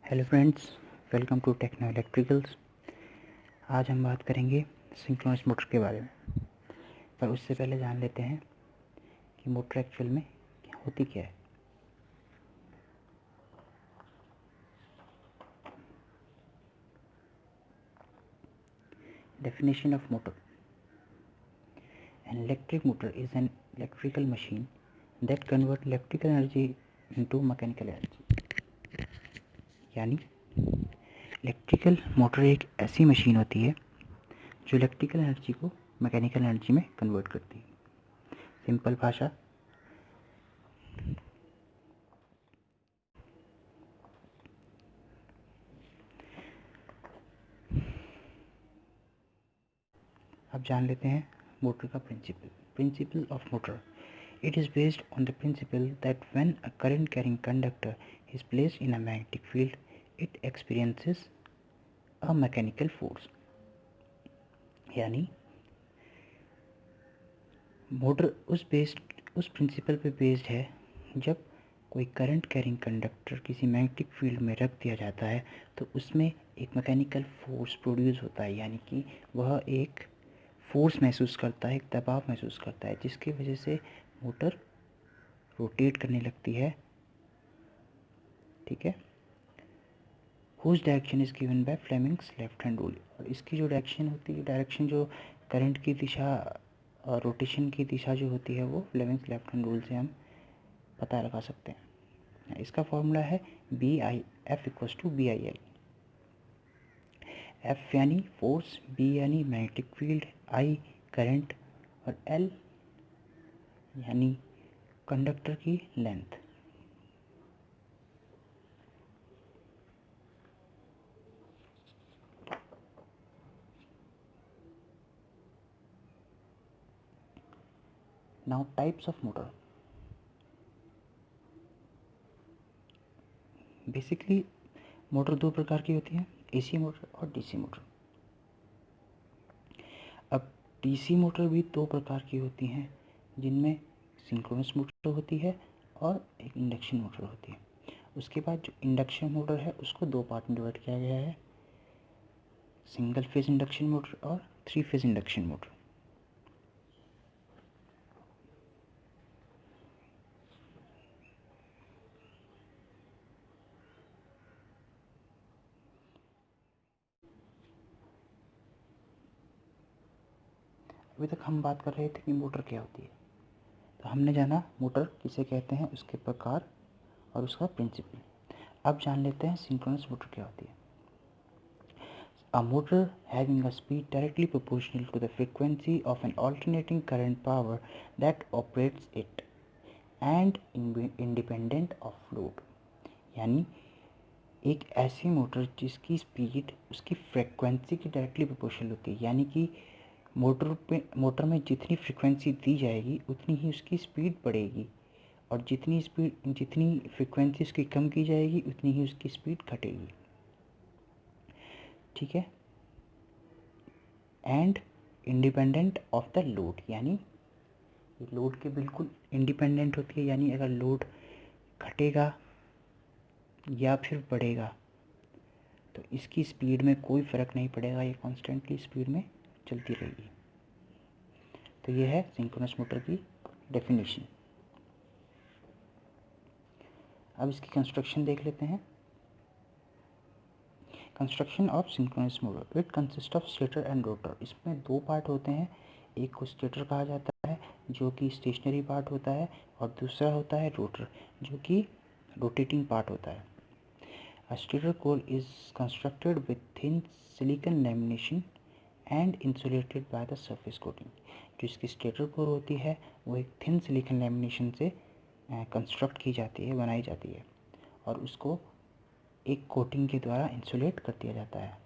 Hello friends, welcome to Techno Electricals. आज हम बात करेंगे सिंक्रोनस मोटर के बारे में। पर उससे पहले जान लेते हैं कि मोटर एक्चुअल में होती क्या है। Definition of motor: an electric motor is an electrical machine that convert electrical energy into mechanical energy. यानी इलेक्ट्रिकल मोटर एक ऐसी मशीन होती है जो इलेक्ट्रिकल एनर्जी को मैकेनिकल एनर्जी में कन्वर्ट करती है। सिंपल भाषा, अब जान लेते हैं मोटर का principle of motor. It is based on the principle that when a current carrying conductor is placed in a magnetic field, it experiences a mechanical force. यानी मोटर उस प्रिंसिपल पे बेस्ड है, जब कोई करंट कैरिंग कंडक्टर किसी magnetic field में रख दिया जाता है तो उसमें एक मैकेनिकल फोर्स प्रोड्यूस होता है। यानी कि वह एक फोर्स महसूस करता है, एक दबाव महसूस करता है, जिसकी वजह से मोटर रोटेट करने लगती है। ठीक है। Whose direction is given by Fleming's left hand rule. और इसकी जो डायरेक्शन होती है, डायरेक्शन जो करंट की दिशा और रोटेशन की दिशा जो होती है, वो फ्लेमिंग्स लेफ्ट हैंड रूल से हम पता लगा सकते हैं। इसका फॉर्मूला है B I F equals to B I L. F यानी फोर्स, बी यानी मैग्नेटिक फील्ड, आई करंट और एल यानी कंडक्टर की length. Now types of motor. Basically motor दो प्रकार की होती है, एसी मोटर और डीसी मोटर। अब डीसी मोटर भी दो प्रकार की होती हैं, जिनमें सिंक्रोनस मोटर होती है और एक इंडक्शन मोटर होती है। उसके बाद जो इंडक्शन मोटर है उसको दो पार्ट में डिवाइड किया गया है, सिंगल फेज इंडक्शन मोटर और थ्री फेज इंडक्शन मोटर। अभी तक हम बात कर रहे थे कि मोटर क्या होती है। तो हमने जाना मोटर किसे कहते हैं, उसके प्रकार और उसका प्रिंसिपल। अब जान लेते हैं सिंक्रोनस मोटर क्या होती है। A motor having a speed directly proportional to the frequency of an alternating current power that operates it and independent of load। यानी एक ऐसी मोटर जिसकी स्पीड उसकी फ्रीक्वेंसी की डायरेक्टली प्रोपोर्शनल होती है। यानी कि मोटर में जितनी फ्रीक्वेंसी दी जाएगी उतनी ही उसकी स्पीड बढ़ेगी, और जितनी फ्रीक्वेंसी उसकी कम की जाएगी उतनी ही उसकी स्पीड घटेगी। ठीक है। And independent of the load, यानी लोड के बिल्कुल इंडिपेंडेंट होती है। यानी अगर लोड घटेगा या फिर बढ़ेगा तो इसकी स्पीड में कोई फ़र्क नहीं पड़ेगा, ये कॉन्स्टेंटली स्पीड में चलती रहेगी। तो ये है सिंक्रोनस मोटर की डेफिनेशन। अब इसकी कंस्ट्रक्शन देख लेते हैं। Construction of synchronous motor, it consist of stator and rotor. इसमें दो पार्ट होते हैं, एक को स्टेटर कहा जाता है जो कि स्टेशनरी पार्ट होता है, और दूसरा होता है रोटर जो कि रोटेटिंग पार्ट होता है। A stator core is constructed with thin silicon lamination and insulated by the surface coating। जो इसकी स्टेटर कोर होती है वो एक थिन सिलिकन लेमिनेशन से कंस्ट्रक्ट की जाती है, बनाई जाती है, और उसको एक कोटिंग के द्वारा इंसुलेट कर दिया जाता है।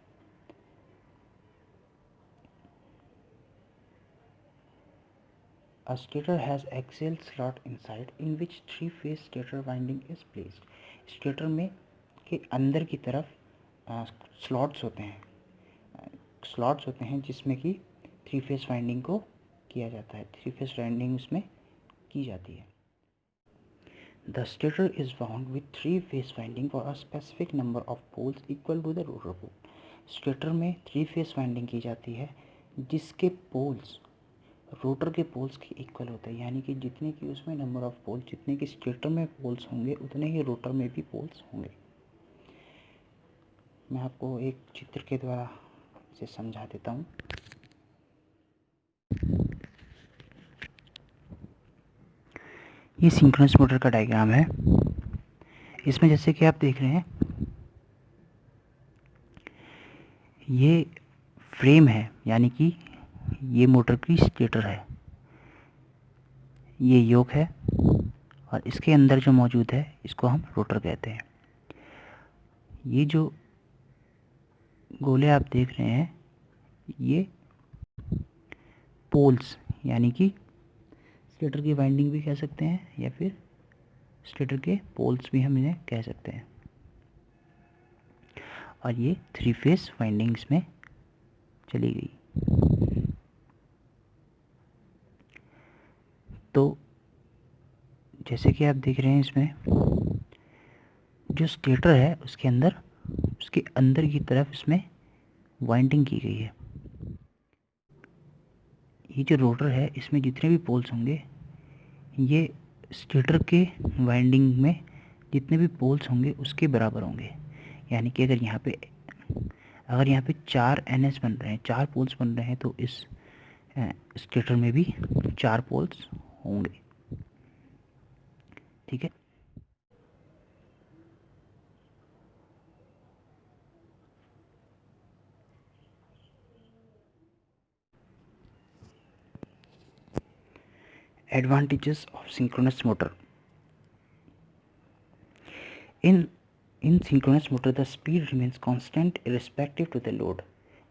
A stator has axial slot inside in which three-phase stator winding is placed। Stator में के अंदर की तरफ स्लॉट्स होते हैं जिसमें कि थ्री फेस वाइंडिंग को किया जाता है, थ्री फेस वाइंडिंग उसमें की जाती है। The stator is wound with 3-phase winding for a specific number of poles equal to the rotor pole. Stator में 3-phase वाइंडिंग की जाती है जिसके पोल्स रोटर के पोल्स के इक्वल होते हैं, यानी कि जितने की उसमें नंबर ऑफ पोल, जितने की स्टेटर में पोल्स होंगे उतने ही रोटर में भी पोल्स होंगे। मैं आपको एक चित्र के द्वारा इसे समझा देता हूँ। ये सिंक्रोनस मोटर का डायग्राम है। इसमें जैसे कि आप देख रहे हैं ये फ्रेम है, यानी कि ये मोटर की स्टेटर है, ये योक है और इसके अंदर जो मौजूद है इसको हम रोटर कहते हैं। ये जो गोले आप देख रहे हैं ये पोल्स, यानी कि स्टेटर की वाइंडिंग भी कह सकते हैं या फिर स्टेटर के पोल्स भी हम इन्हें कह सकते हैं। और ये 3-phase वाइंडिंग्स में चली गई। तो जैसे कि आप देख रहे हैं इसमें जो स्टेटर है उसके अंदर की तरफ इसमें वाइंडिंग की गई है। ये जो रोटर है इसमें जितने भी पोल्स होंगे ये स्टेटर के वाइंडिंग में जितने भी पोल्स होंगे उसके बराबर होंगे, यानी कि अगर यहाँ पे 4 NS बन रहे हैं, 4 पोल्स बन रहे हैं, तो इस स्टेटर में भी 4 पोल्स होंगे। ठीक है। Advantages of synchronous motor. In synchronous motor the speed remains constant irrespective to the load.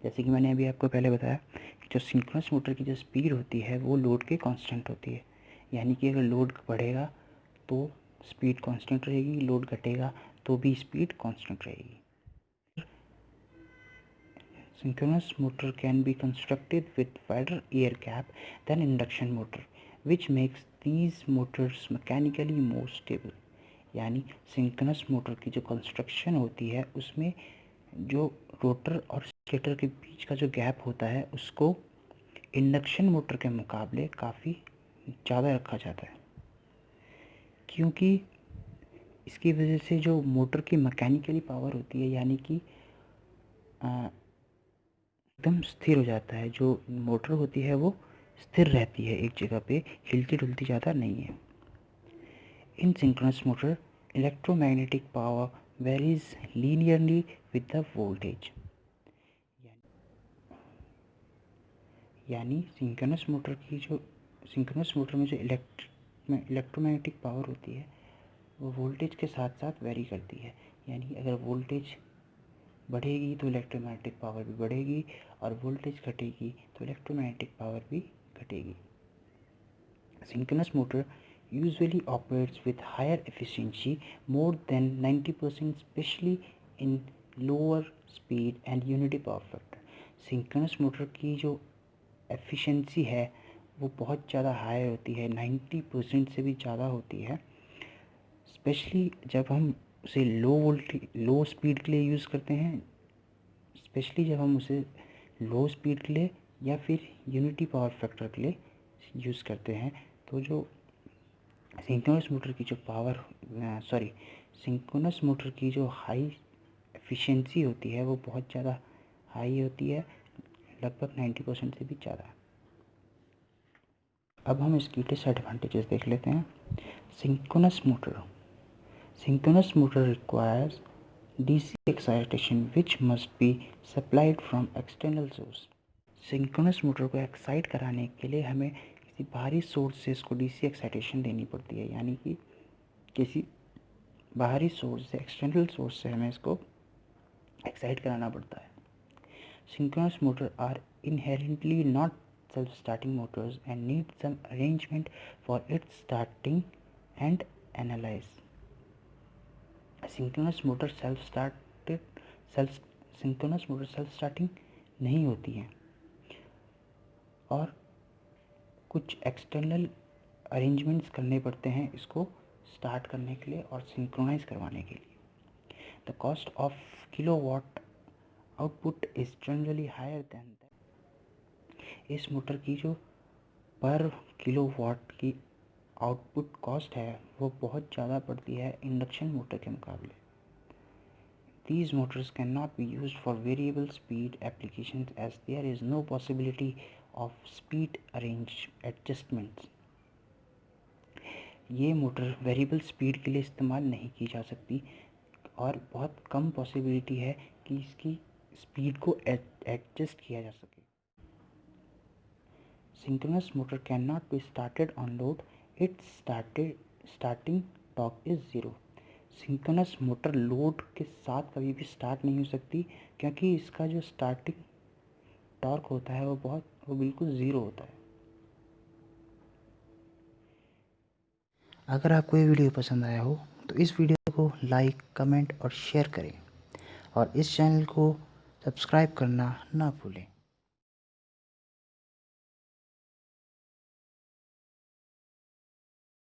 जैसे कि मैंने अभी आपको पहले बताया कि जो सिंक्रोनस मोटर की जो स्पीड होती है वो लोड के कांस्टेंट होती है, यानी कि अगर लोड बढ़ेगा तो स्पीड कांस्टेंट रहेगी, लोड घटेगा तो भी स्पीड कांस्टेंट रहेगी। Synchronous motor can be constructed with wider air gap than induction motor, which makes these motors mechanically more stable. यानी सिंक्रोनस मोटर की जो कंस्ट्रक्शन होती है उसमें जो रोटर और स्टेटर के बीच का जो गैप होता है उसको इंडक्शन मोटर के मुकाबले काफ़ी ज़्यादा रखा जाता है, क्योंकि इसकी वजह से जो मोटर की मैकेनिकली पावर होती है, यानी कि एकदम स्थिर हो जाता है। जो मोटर होती है वो स्थिर रहती है एक जगह पे, हिलती डुलती ज़्यादा नहीं है। In synchronous motor electromagnetic power varies linearly with the voltage, यानी सिंक्रोनस मोटर में जो इलेक्ट्रोमैग्नेटिक पावर होती है वो वोल्टेज के साथ साथ वेरी करती है, यानी अगर वोल्टेज बढ़ेगी तो इलेक्ट्रोमैग्नेटिक पावर भी बढ़ेगी और वोल्टेज घटेगी तो इलेक्ट्रोमैग्नेटिक पावर भी घटेगी। Synchronous motor usually operates with higher efficiency, more than 90%, especially in lower speed and unity power factor. Synchronous motor की जो एफिशिएंसी है वो बहुत ज़्यादा हाई होती है, 90% से भी ज़्यादा होती है, स्पेशली जब हम उसे लो स्पीड के लिए यूज़ करते हैं, स्पेशली जब हम उसे लो स्पीड के लिए या फिर यूनिटी पावर फैक्टर के लिए यूज़ करते हैं। तो जो सिंक्रोनस मोटर की जो हाई एफिशिएंसी होती है वो बहुत ज़्यादा हाई होती है, लगभग 90% से भी ज़्यादा। अब हम इसकी डिसएडवांटेजेस देख लेते हैं। Synchronous motor requires DC excitation which must be supplied from external source. Synchronous motor को एक्साइट कराने के लिए हमें किसी बाहरी सोर्स से इसको DC एक्साइटेशन देनी पड़ती है, यानी कि किसी बाहरी सोर्स से, एक्सटर्नल सोर्स से हमें इसको एक्साइट कराना पड़ता है। Synchronous motor are inherently not self starting motors and need some arrangement for its starting and analyse. Synchronous motor self starting नहीं होती हैं और कुछ एक्सटर्नल अरेंजमेंट्स करने पड़ते हैं इसको स्टार्ट करने के लिए और सिंक्रोनाइज करवाने के लिए। The cost of kilowatt output is generally higher than that. इस मोटर की जो पर किलोवाट की आउटपुट कॉस्ट है वो बहुत ज़्यादा पड़ती है इंडक्शन मोटर के मुकाबले। These motors cannot be used for variable speed applications as there is no possibility of speed adjustments. ये मोटर वेरिएबल स्पीड के लिए इस्तेमाल नहीं की जा सकती और बहुत कम पॉसिबिलिटी है कि इसकी स्पीड को एडजस्ट किया जा सके। Synchronous motor cannot be started on load. Its starting torque is 0. Synchronous motor load के साथ कभी भी स्टार्ट नहीं हो सकती क्योंकि इसका जो स्टार्टिंग टॉर्क होता है वो बिल्कुल ज़ीरो होता है। अगर आपको ये वीडियो पसंद आया हो तो इस वीडियो को लाइक, कमेंट और शेयर करें और इस चैनल को सब्सक्राइब करना ना भूलें।